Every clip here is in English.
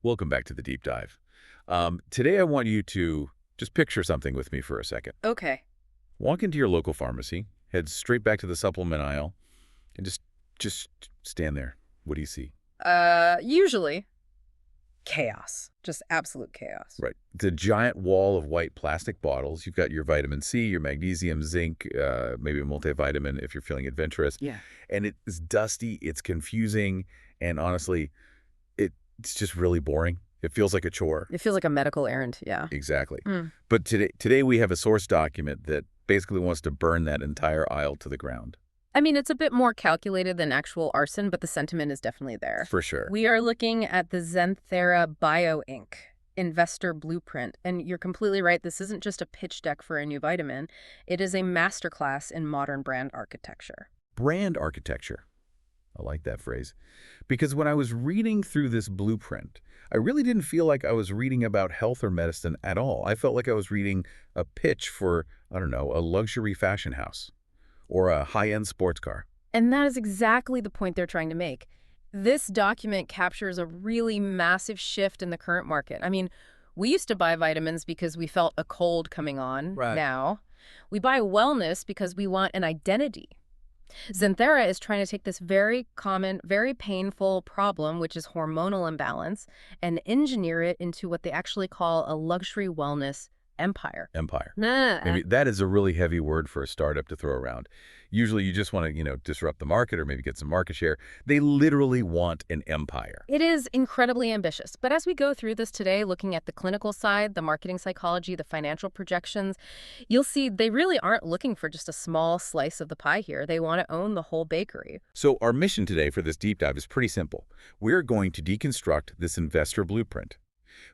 Welcome back to the deep dive. Today I want you to just picture something with me for a second. Okay. Walk into your local pharmacy, head straight back to the supplement aisle, and just stand there. What do you see? Usually chaos. Just absolute chaos. Right. It's a giant wall of white plastic bottles. You've got your vitamin C, your magnesium, zinc, maybe a multivitamin if you're feeling adventurous. Yeah. And it's dusty, it's confusing, and honestly, it's just really boring. It feels like a chore. It feels like a medical errand, yeah. Exactly. Mm. But today we have a source document that basically wants to burn that entire aisle to the ground. I mean, it's a bit more calculated than actual arson, but the sentiment is definitely there. For sure. We are looking at the Zenthera Bio Inc. Investor Blueprint, and you're completely right. This isn't just a pitch deck for a new vitamin. It is a masterclass in modern brand architecture. Brand architecture. I like that phrase. Because when I was reading through this blueprint, I really didn't feel like I was reading about health or medicine at all. I felt like I was reading a pitch for, I don't know, a luxury fashion house or a high-end sports car. And that is exactly the point they're trying to make. This document captures a really massive shift in the current market. I mean, we used to buy vitamins because we felt a cold coming on. Right. Now, we buy wellness because we want an identity. Zenthera is trying to take this very common, very painful problem, which is hormonal imbalance, and engineer it into what they actually call a luxury wellness empire. Empire. Nah. Maybe that is a really heavy word for a startup to throw around. Usually you just want to, disrupt the market or maybe get some market share. They literally want an empire. It is incredibly ambitious. But as we go through this today, looking at the clinical side, the marketing psychology, the financial projections, you'll see they really aren't looking for just a small slice of the pie here. They want to own the whole bakery. So our mission today for this deep dive is pretty simple. We're going to deconstruct this investor blueprint.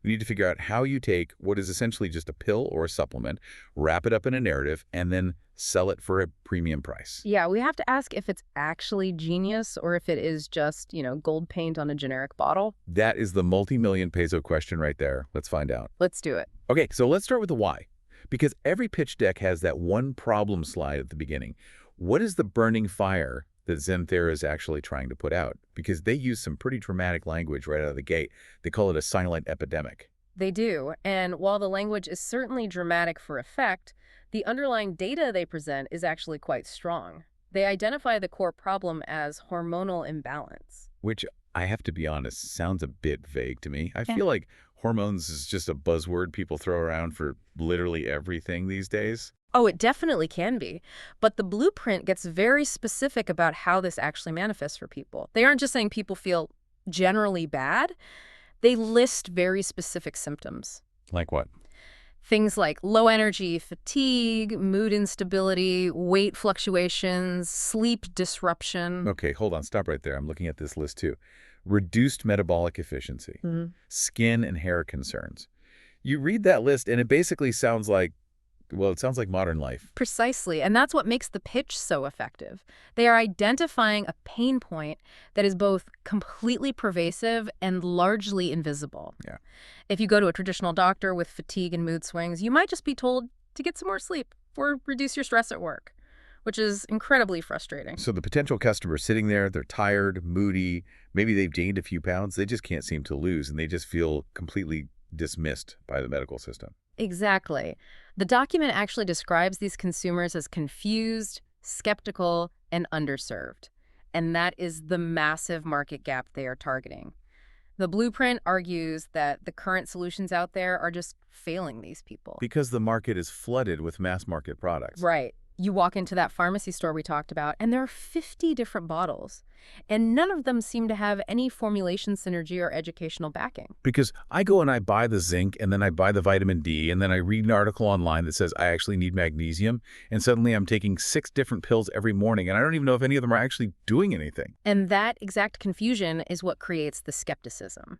We need to figure out how you take what is essentially just a pill or a supplement, wrap it up in a narrative, and then sell it for a premium price. Yeah, we have to ask if it's actually genius or if it is just, gold paint on a generic bottle. That is the multi-million peso question right there. Let's find out. Let's do it. Okay, so let's start with the why. Because every pitch deck has that one problem slide at the beginning. What is the burning fire that Zenthera is actually trying to put out? Because they use some pretty dramatic language right out of the gate. They call it a silent epidemic. They do. And while the language is certainly dramatic for effect, the underlying data they present is actually quite strong. They identify the core problem as hormonal imbalance. Which, I have to be honest, sounds a bit vague to me. I Yeah. feel like hormones is just a buzzword people throw around for literally everything these days. Oh, it definitely can be. But the blueprint gets very specific about how this actually manifests for people. They aren't just saying people feel generally bad. They list very specific symptoms. Like what? Things like low energy, fatigue, mood instability, weight fluctuations, sleep disruption. Okay, hold on. Stop right there. I'm looking at this list too. Reduced metabolic efficiency, skin and hair concerns. You read that list and it basically sounds like, well, it sounds like modern life. Precisely, and that's what makes the pitch so effective. They are identifying a pain point that is both completely pervasive and largely invisible. Yeah. If you go to a traditional doctor with fatigue and mood swings, you might just be told to get some more sleep or reduce your stress at work, which is incredibly frustrating. So the potential customer sitting there, they're tired, moody, maybe they've gained a few pounds, they just can't seem to lose, and they just feel completely dismissed by the medical system. Exactly. The document actually describes these consumers as confused, skeptical, and underserved. And that is the massive market gap they are targeting. The blueprint argues that the current solutions out there are just failing these people. Because the market is flooded with mass market products. Right. You walk into that pharmacy store we talked about, and there are 50 different bottles, and none of them seem to have any formulation synergy or educational backing. Because I go and I buy the zinc, and then I buy the vitamin D, and then I read an article online that says I actually need magnesium, and suddenly I'm taking 6 different pills every morning, and I don't even know if any of them are actually doing anything. And that exact confusion is what creates the skepticism.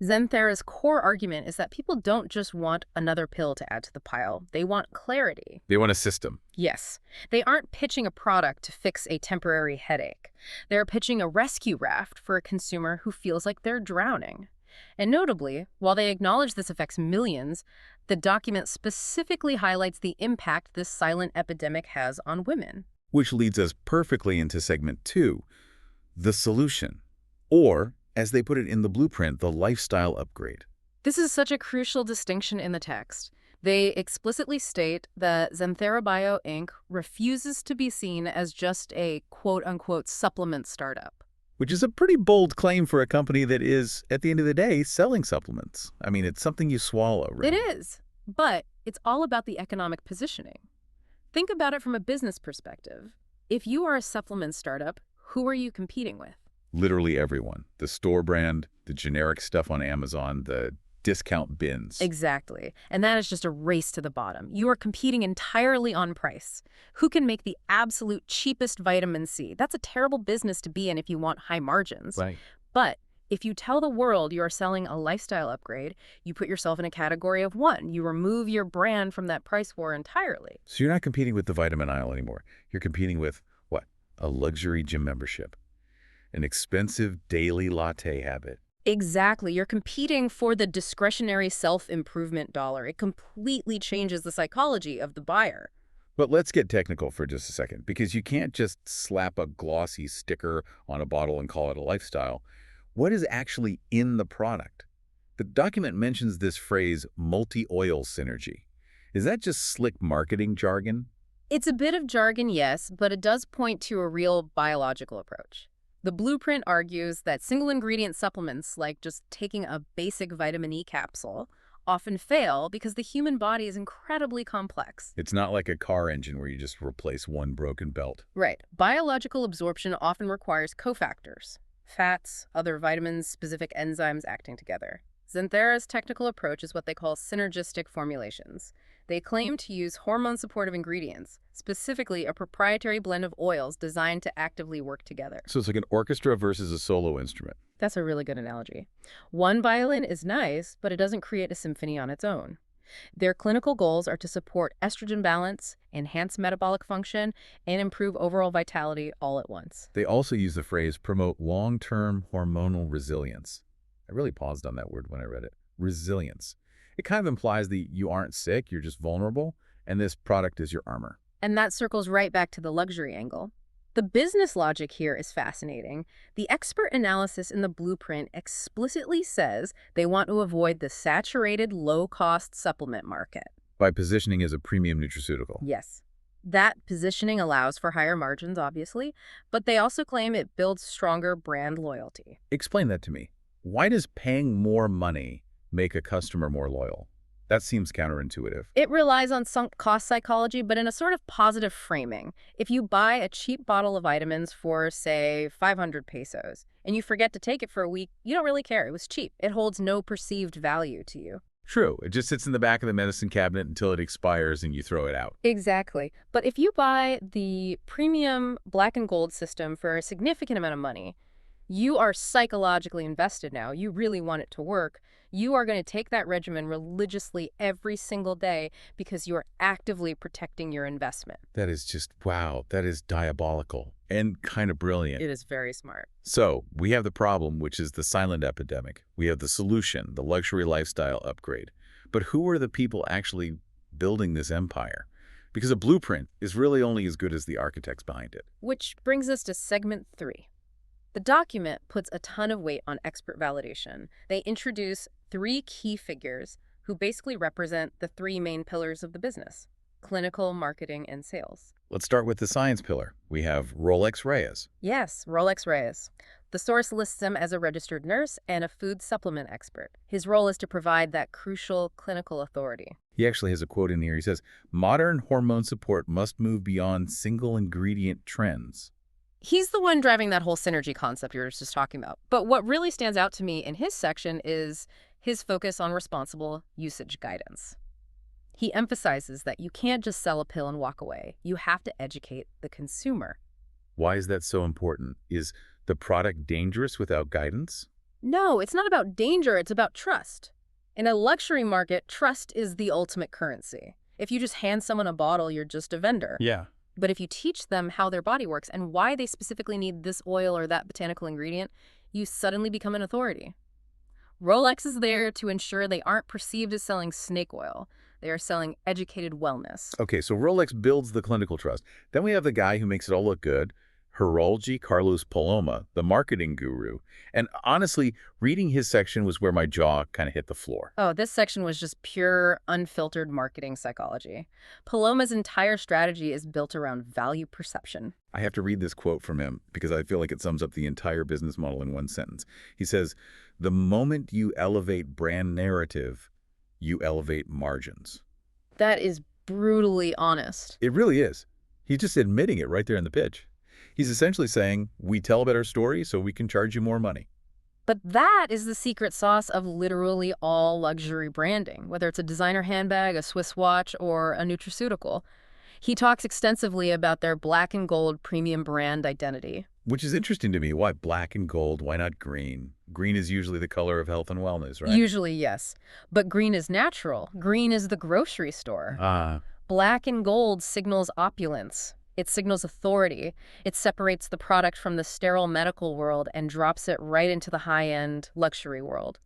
Zenthera's core argument is that people don't just want another pill to add to the pile. They want clarity. They want a system. Yes, they aren't pitching a product to fix a temporary headache. They're pitching a rescue raft for a consumer who feels like they're drowning. And notably, while they acknowledge this affects millions, the document specifically highlights the impact this silent epidemic has on women. Which leads us perfectly into segment 2, the solution. Or, as they put it in the blueprint, the lifestyle upgrade. This is such a crucial distinction in the text. They explicitly state that Zenthera Bio Inc. refuses to be seen as just a quote-unquote supplement startup. Which is a pretty bold claim for a company that is, at the end of the day, selling supplements. I mean, it's something you swallow, It really. is, but it's all about the economic positioning. Think about it from a business perspective. If you are a supplement startup, who are you competing with? Literally everyone. The store brand, the generic stuff on Amazon, the discount bins. Exactly. And that is just a race to the bottom. You are competing entirely on price. Who can make the absolute cheapest vitamin C? That's a terrible business to be in if you want high margins. Right. But if you tell the world you are selling a lifestyle upgrade, you put yourself in a category of one. You remove your brand from that price war entirely. So you're not competing with the vitamin aisle anymore. You're competing with, what? A luxury gym membership. An expensive daily latte habit. Exactly. You're competing for the discretionary self-improvement dollar. It completely changes the psychology of the buyer. But let's get technical for just a second, because you can't just slap a glossy sticker on a bottle and call it a lifestyle. What is actually in the product? The document mentions this phrase, multi-oil synergy. Is that just slick marketing jargon? It's a bit of jargon, yes, but it does point to a real biological approach. The blueprint argues that single-ingredient supplements, like just taking a basic vitamin E capsule, often fail because the human body is incredibly complex. It's not like a car engine where you just replace one broken belt. Right. Biological absorption often requires cofactors, fats, other vitamins, specific enzymes acting together. Zenthera's technical approach is what they call synergistic formulations. They claim to use hormone-supportive ingredients, specifically a proprietary blend of oils designed to actively work together. So it's like an orchestra versus a solo instrument. That's a really good analogy. One violin is nice, but it doesn't create a symphony on its own. Their clinical goals are to support estrogen balance, enhance metabolic function, and improve overall vitality all at once. They also use the phrase promote long-term hormonal resilience. I really paused on that word when I read it. Resilience. It kind of implies that you aren't sick, you're just vulnerable, and this product is your armor. And that circles right back to the luxury angle. The business logic here is fascinating. The expert analysis in the blueprint explicitly says they want to avoid the saturated, low-cost supplement market. By positioning as a premium nutraceutical. Yes. That positioning allows for higher margins, obviously, but they also claim it builds stronger brand loyalty. Explain that to me. Why does paying more money make a customer more loyal? That seems counterintuitive. It relies on sunk cost psychology, but in a sort of positive framing. If you buy a cheap bottle of vitamins for, say, 500 pesos, and you forget to take it for a week, you don't really care. It was cheap. It holds no perceived value to you. True. It just sits in the back of the medicine cabinet until it expires and you throw it out. Exactly. But if you buy the premium black and gold system for a significant amount of money, you are psychologically invested now. You really want it to work. You are going to take that regimen religiously every single day because you are actively protecting your investment. That is just, wow, that is diabolical and kind of brilliant. It is very smart. So we have the problem, which is the silent epidemic. We have the solution, the luxury lifestyle upgrade. But who are the people actually building this empire? Because a blueprint is really only as good as the architects behind it. Which brings us to segment 3. The document puts a ton of weight on expert validation. They introduce 3 key figures who basically represent the 3 main pillars of the business: clinical, marketing, and sales. Let's start with the science pillar. We have Rolex Reyes. Yes, Rolex Reyes. The source lists him as a registered nurse and a food supplement expert. His role is to provide that crucial clinical authority. He actually has a quote in here. He says, modern hormone support must move beyond single ingredient trends. He's the one driving that whole synergy concept you were just talking about. But what really stands out to me in his section is his focus on responsible usage guidance. He emphasizes that you can't just sell a pill and walk away. You have to educate the consumer. Why is that so important? Is the product dangerous without guidance? No, it's not about danger, it's about trust. In a luxury market, trust is the ultimate currency. If you just hand someone a bottle, you're just a vendor. Yeah. But if you teach them how their body works and why they specifically need this oil or that botanical ingredient, you suddenly become an authority. Rolex is there to ensure they aren't perceived as selling snake oil. They are selling educated wellness. Okay, so Rolex builds the clinical trust. Then we have the guy who makes it all look good, Herolgi Carlos Paloma, the marketing guru. And honestly, reading his section was where my jaw kind of hit the floor. Oh, this section was just pure, unfiltered marketing psychology. Paloma's entire strategy is built around value perception. I have to read this quote from him because I feel like it sums up the entire business model in one sentence. He says, "The moment you elevate brand narrative, you elevate margins." That is brutally honest. It really is. He's just admitting it right there in the pitch. He's essentially saying, we tell a better story so we can charge you more money. But that is the secret sauce of literally all luxury branding, whether it's a designer handbag, a Swiss watch, or a nutraceutical. He talks extensively about their black and gold premium brand identity. Which is interesting to me. Why black and gold? Why not green? Green is usually the color of health and wellness, right? Usually, yes. But green is natural. Green is the grocery store. Ah, Black and gold signals opulence. It signals authority. It separates the product from the sterile medical world and drops it right into the high-end luxury world.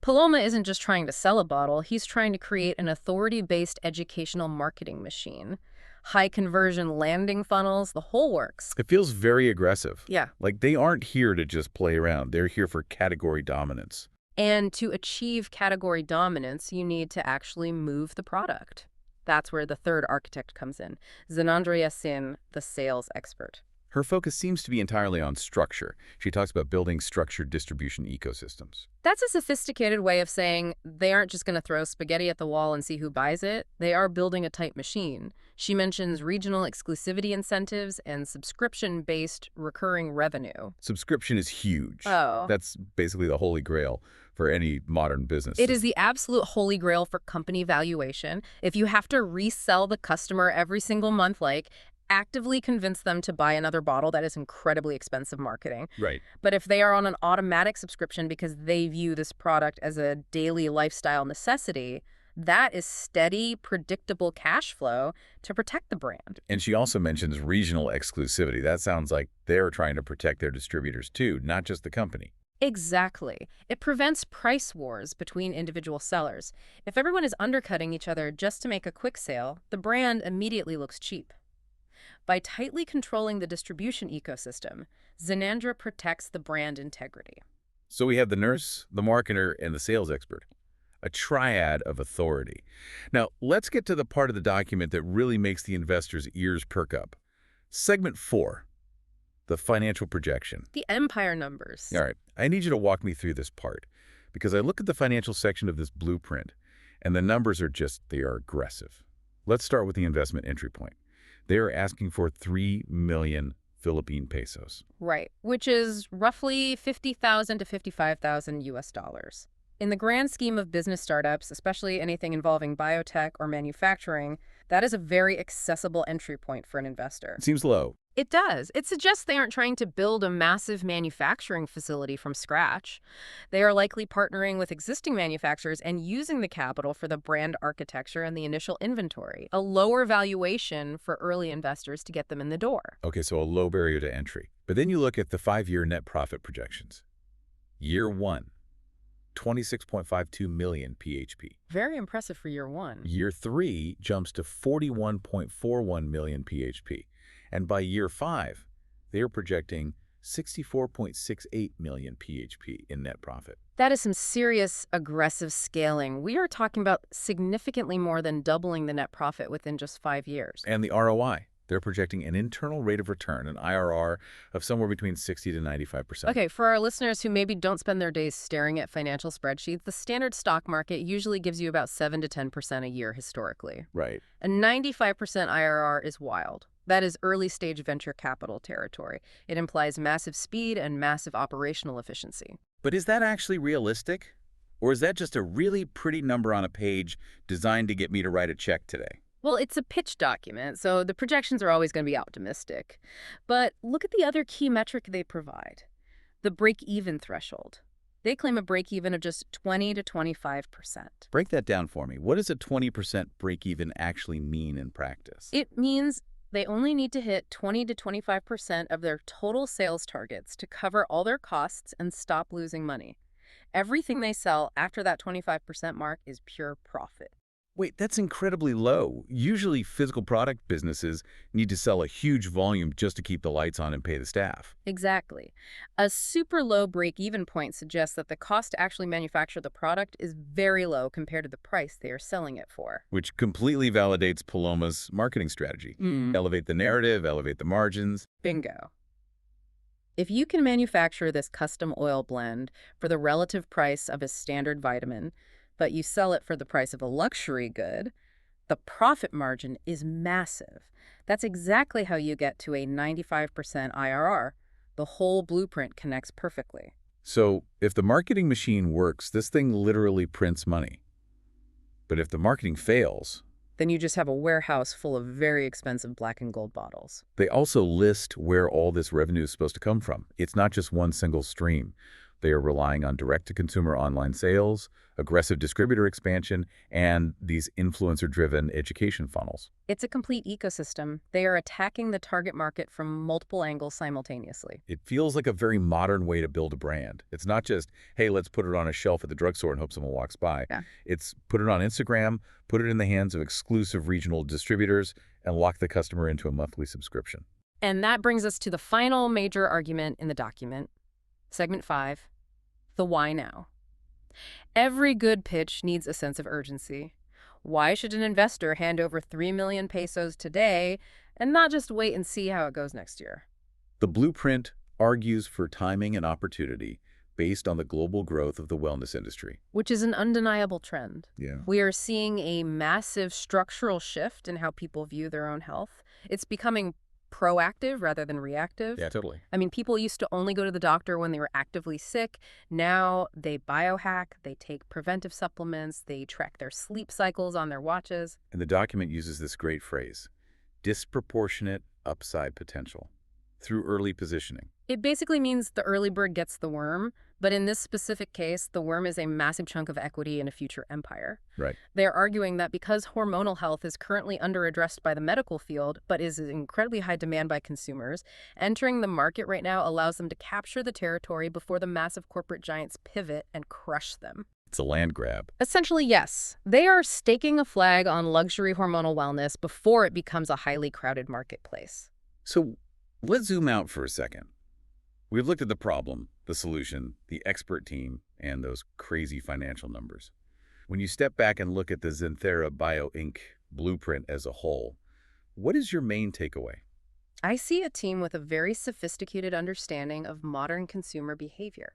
Paloma isn't just trying to sell a bottle, he's trying to create an authority-based educational marketing machine. High conversion landing funnels, the whole works. it feels very aggressive. Yeah. Like they aren't here to just play around. They're here for category dominance. And to achieve category dominance, you need to actually move the product. That's where the third architect comes in, Zenandria Sin, the sales expert. Her focus seems to be entirely on structure. She talks about building structured distribution ecosystems. That's a sophisticated way of saying they aren't just going to throw spaghetti at the wall and see who buys it. They are building a tight machine. She mentions regional exclusivity incentives and subscription-based recurring revenue. Subscription is huge. Oh. That's basically the holy grail for any modern business. It is the absolute holy grail for company valuation. If you have to resell the customer every single month, like actively convince them to buy another bottle, that is incredibly expensive marketing. Right. But if they are on an automatic subscription because they view this product as a daily lifestyle necessity, that is steady, predictable cash flow to protect the brand. And she also mentions regional exclusivity. That sounds like they're trying to protect their distributors too, not just the company. Exactly. It prevents price wars between individual sellers. If everyone is undercutting each other just to make a quick sale, the brand immediately looks cheap. By tightly controlling the distribution ecosystem, Zenandra protects the brand integrity. So we have the nurse, the marketer, and the sales expert. A triad of authority. Now, let's get to the part of the document that really makes the investor's ears perk up. Segment 4, the financial projection. The empire numbers. All right, I need you to walk me through this part because I look at the financial section of this blueprint and the numbers are they are aggressive. Let's start with the investment entry point. They are asking for 3 million Philippine pesos. Right, which is roughly 50,000 to 55,000 US dollars. In the grand scheme of business startups, especially anything involving biotech or manufacturing, that is a very accessible entry point for an investor. It seems low. It does. It suggests they aren't trying to build a massive manufacturing facility from scratch. They are likely partnering with existing manufacturers and using the capital for the brand architecture and the initial inventory, a lower valuation for early investors to get them in the door. Okay, so a low barrier to entry. But then you look at the 5-year net profit projections. Year 1, 26.52 million PHP. Very impressive for year 1. Year 3 jumps to 41.41 million PHP. And by year 5, they are projecting 64.68 million PHP in net profit. That is some serious aggressive scaling. We are talking about significantly more than doubling the net profit within just 5 years. And the ROI, they're projecting an internal rate of return, an IRR, of somewhere between 60 to 95%. Okay, for our listeners who maybe don't spend their days staring at financial spreadsheets, the standard stock market usually gives you about 7 to 10% a year historically. Right. A 95% IRR is wild. That is early-stage venture capital territory. It implies massive speed and massive operational efficiency. But is that actually realistic? Or is that just a really pretty number on a page designed to get me to write a check today? Well, it's a pitch document, so the projections are always going to be optimistic. But look at the other key metric they provide, the break-even threshold. They claim a break-even of just 20 to 25%. Break that down for me. What does a 20% break-even actually mean in practice? It means they only need to hit 20 to 25% of their total sales targets to cover all their costs and stop losing money. Everything they sell after that 25% mark is pure profit. Wait, that's incredibly low. Usually physical product businesses need to sell a huge volume just to keep the lights on and pay the staff, Exactly. A super low break-even point suggests that the cost to actually manufacture the product is very low compared to the price they are selling it for. which completely validates Paloma's marketing strategy. Elevate the narrative, elevate the margins. Bingo. If you can manufacture this custom oil blend for the relative price of a standard vitamin, but you sell it for the price of a luxury good, the profit margin is massive. That's exactly how you get to a 95% IRR. The whole blueprint connects perfectly. So if the marketing machine works, this thing literally prints money. But if the marketing fails, Then you just have a warehouse full of very expensive black and gold bottles. they also list where all this revenue is supposed to come from. It's not just one single stream. They are relying on direct-to-consumer online sales, aggressive distributor expansion, and these influencer-driven education funnels. It's a complete ecosystem. They are attacking the target market from multiple angles simultaneously. It feels like a very modern way to build a brand. It's not just, hey, let's put it on a shelf at the drugstore and hope someone walks by. Yeah. It's put it on Instagram, put it in the hands of exclusive regional distributors, and lock the customer into a monthly subscription. And that brings us to the final major argument in the document. Segment 5, the why now. Every good pitch needs a sense of urgency. Why should an investor hand over 3 million pesos today and not just wait and see how it goes next year? The blueprint argues for timing and opportunity based on the global growth of the wellness industry. Which is an undeniable trend. Yeah. We are seeing a massive structural shift in how people view their own health. It's becoming proactive rather than reactive. Yeah, totally. I mean, people used to only go to the doctor when they were actively sick. Now they biohack, they take preventive supplements, they track their sleep cycles on their watches. And the document uses this great phrase, disproportionate upside potential, through early positioning. It basically means the early bird gets the worm, but in this specific case, the worm is a massive chunk of equity in a future empire. Right. They're arguing that because hormonal health is currently underaddressed by the medical field, but is in incredibly high demand by consumers, entering the market right now allows them to capture the territory before the massive corporate giants pivot and crush them. It's a land grab. Essentially, yes. They are staking a flag on luxury hormonal wellness before it becomes a highly crowded marketplace. So let's zoom out for a second. We've looked at the problem, the solution, the expert team, and those crazy financial numbers. When you step back and look at the Zenthera Bio Inc. blueprint as a whole, what is your main takeaway? I see a team with a very sophisticated understanding of modern consumer behavior.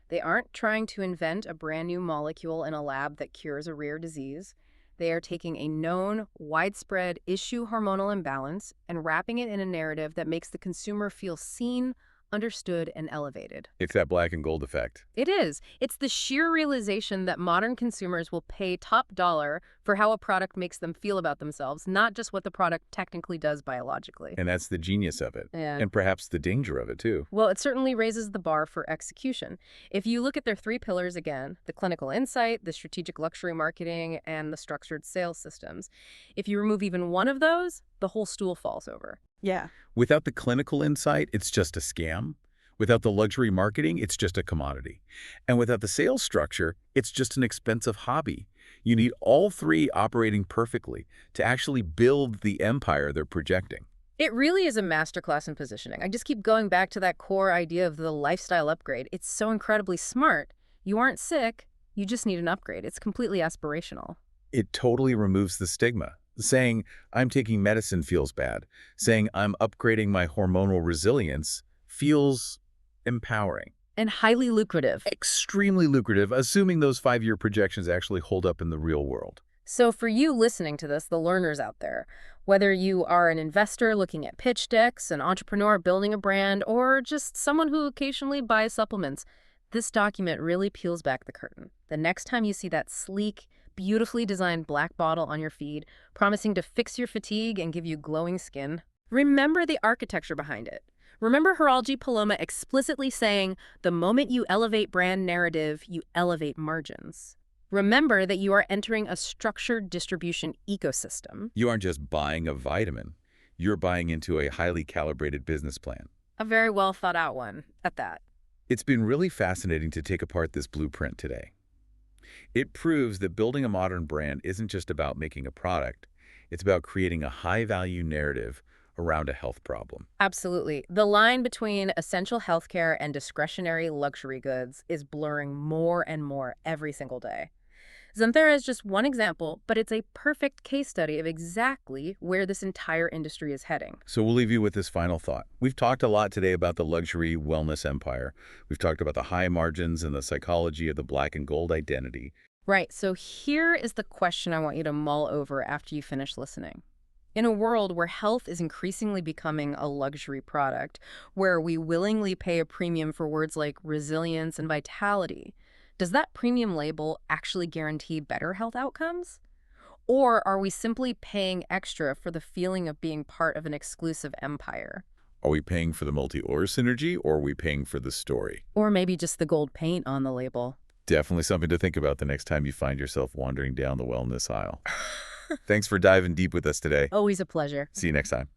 They aren't trying to invent a brand new molecule in a lab that cures a rare disease. They are taking a known, widespread issue hormonal imbalance and wrapping it in a narrative that makes the consumer feel seen, understood, and elevated. It's that black and gold effect. It is. It's the sheer realization that modern consumers will pay top dollar for how a product makes them feel about themselves, not just what the product technically does biologically. And that's the genius of it. Yeah. And perhaps the danger of it, too. Well, it certainly raises the bar for execution. If you look at their 3 pillars again, the clinical insight, the strategic luxury marketing, and the structured sales systems, if you remove even one of those, the whole stool falls over. Yeah. Without the clinical insight, it's just a scam. Without the luxury marketing, it's just a commodity. And without the sales structure, it's just an expensive hobby. You need all 3 operating perfectly to actually build the empire they're projecting. It really is a masterclass in positioning. I just keep going back to that core idea of the lifestyle upgrade. It's so incredibly smart. You aren't sick, you just need an upgrade. It's completely aspirational. It totally removes the stigma. Saying, I'm taking medicine feels bad. Saying, I'm upgrading my hormonal resilience feels empowering. And highly lucrative. Extremely lucrative, assuming those 5-year projections actually hold up in the real world. So for you listening to this, the learners out there, whether you are an investor looking at pitch decks, an entrepreneur building a brand, or just someone who occasionally buys supplements, this document really peels back the curtain. The next time you see that sleek, beautifully designed black bottle on your feed, promising to fix your fatigue and give you glowing skin, remember the architecture behind it. Remember Horology Paloma explicitly saying, the moment you elevate brand narrative, you elevate margins. Remember that you are entering a structured distribution ecosystem. You aren't just buying a vitamin. You're buying into a highly calibrated business plan. A very well thought out one, at that. It's been really fascinating to take apart this blueprint today. It proves that building a modern brand isn't just about making a product. It's about creating a high-value narrative around a health problem. Absolutely. The line between essential healthcare and discretionary luxury goods is blurring more and more every single day. Zenthera is just one example, but it's a perfect case study of exactly where this entire industry is heading. So we'll leave you with this final thought. We've talked a lot today about the luxury wellness empire. We've talked about the high margins and the psychology of the black and gold identity. Right, so here is the question I want you to mull over after you finish listening. In a world where health is increasingly becoming a luxury product, where we willingly pay a premium for words like resilience and vitality, does that premium label actually guarantee better health outcomes? Or are we simply paying extra for the feeling of being part of an exclusive empire? Are we paying for the multi-or synergy, or are we paying for the story? Or maybe just the gold paint on the label? Definitely something to think about the next time you find yourself wandering down the wellness aisle. Thanks for diving deep with us today. Always a pleasure. See you next time.